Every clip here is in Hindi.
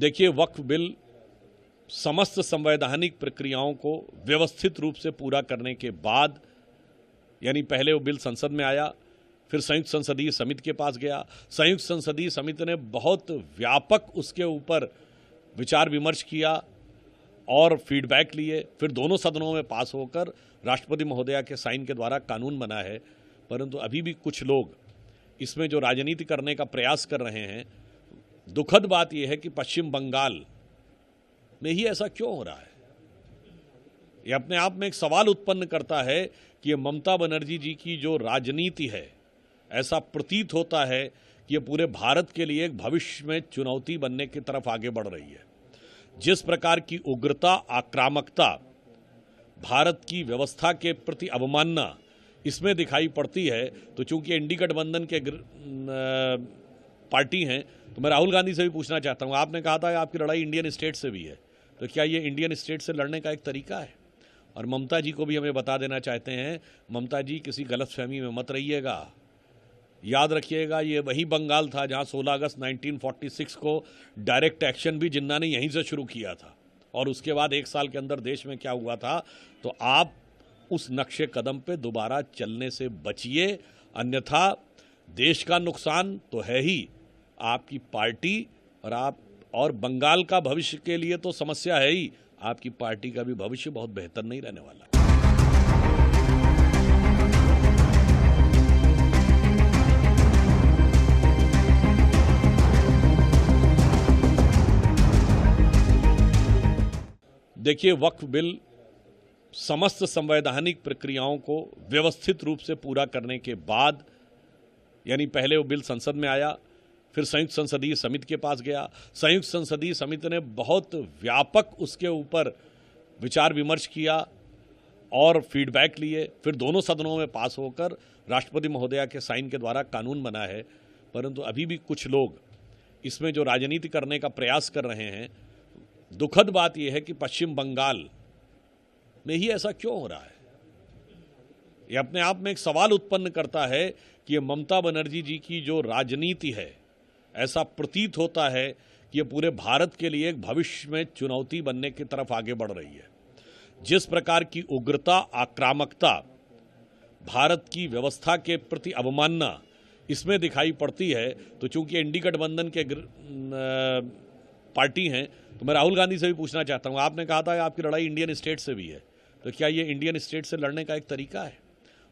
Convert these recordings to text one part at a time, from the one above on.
देखिए, वक्फ बिल समस्त संवैधानिक प्रक्रियाओं को व्यवस्थित रूप से पूरा करने के बाद, यानी पहले वो बिल संसद में आया, फिर संयुक्त संसदीय समिति के पास गया। संयुक्त संसदीय समिति ने बहुत व्यापक उसके ऊपर विचार विमर्श किया और फीडबैक लिए, फिर दोनों सदनों में पास होकर राष्ट्रपति महोदया के साइन के द्वारा कानून बना है। परंतु अभी भी कुछ लोग इसमें जो राजनीति करने का प्रयास कर रहे हैं, दुखद बात यह है कि पश्चिम बंगाल में ही ऐसा क्यों हो रहा है। यह अपने आप में एक सवाल उत्पन्न करता है कि ये ममता बनर्जी जी की जो राजनीति है, ऐसा प्रतीत होता है कि ये पूरे भारत के लिए एक भविष्य में चुनौती बनने की तरफ आगे बढ़ रही है। जिस प्रकार की उग्रता, आक्रामकता, भारत की व्यवस्था के प्रति अवमानना इसमें दिखाई पड़ती है, तो चूंकि इंडी गठबंधन के पार्टी हैं, तो मैं राहुल गांधी से भी पूछना चाहता हूं, आपने कहा था आपकी लड़ाई इंडियन स्टेट से भी है, तो क्या ये इंडियन स्टेट से लड़ने का एक तरीका है? और ममता जी को भी हमें बता देना चाहते हैं, ममता जी किसी गलतफहमी में मत रहिएगा। याद रखिएगा, ये वही बंगाल था जहां 16 अगस्त 1946 को डायरेक्ट एक्शन भी जिन्ना ने यहीं से शुरू किया था, और उसके बाद एक साल के अंदर देश में क्या हुआ था। तो आप उस नक्शे कदम पे दोबारा चलने से बचिए, अन्यथा देश का नुकसान तो है ही, आपकी पार्टी और बंगाल का भविष्य के लिए तो समस्या है ही, आपकी पार्टी का भी भविष्य बहुत बेहतर नहीं रहने वाला। देखिए, वक्फ बिल समस्त संवैधानिक प्रक्रियाओं को व्यवस्थित रूप से पूरा करने के बाद, यानी पहले वो बिल संसद में आया, फिर संयुक्त संसदीय समिति के पास गया। संयुक्त संसदीय समिति ने बहुत व्यापक उसके ऊपर विचार विमर्श किया और फीडबैक लिए, फिर दोनों सदनों में पास होकर राष्ट्रपति महोदया के साइन के द्वारा कानून बना है। परंतु अभी भी कुछ लोग इसमें जो राजनीति करने का प्रयास कर रहे हैं, दुखद बात यह है कि पश्चिम बंगाल में ही ऐसा क्यों हो रहा है। यह अपने आप में एक सवाल उत्पन्न करता है कि ये ममता बनर्जी जी की जो राजनीति है, ऐसा प्रतीत होता है कि ये पूरे भारत के लिए एक भविष्य में चुनौती बनने की तरफ आगे बढ़ रही है। जिस प्रकार की उग्रता, आक्रामकता, भारत की व्यवस्था के प्रति अवमानना इसमें दिखाई पड़ती है, तो चूंकि इंडी गठबंधन के पार्टी हैं, तो मैं राहुल गांधी से भी पूछना चाहता हूं, आपने कहा था आपकी लड़ाई इंडियन स्टेट से भी है, तो क्या ये इंडियन स्टेट से लड़ने का एक तरीका है?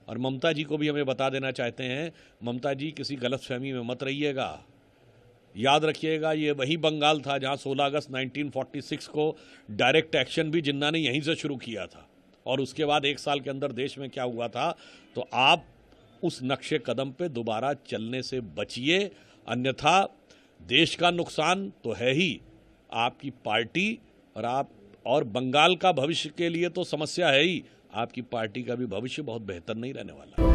और ममता जी को भी हमें बता देना चाहते हैं, ममता जी किसी गलतफहमी में मत रहिएगा। याद रखिएगा, ये वही बंगाल था जहां 16 अगस्त 1946 को डायरेक्ट एक्शन भी जिन्ना ने यहीं से शुरू किया था, और उसके बाद एक साल के अंदर देश में क्या हुआ था। तो आप उस नक्शे कदम पे दोबारा चलने से बचिए, अन्यथा देश का नुकसान तो है ही, आपकी पार्टी और बंगाल का भविष्य के लिए तो समस्या है ही, आपकी पार्टी का भी भविष्य बहुत बेहतर नहीं रहने वाला।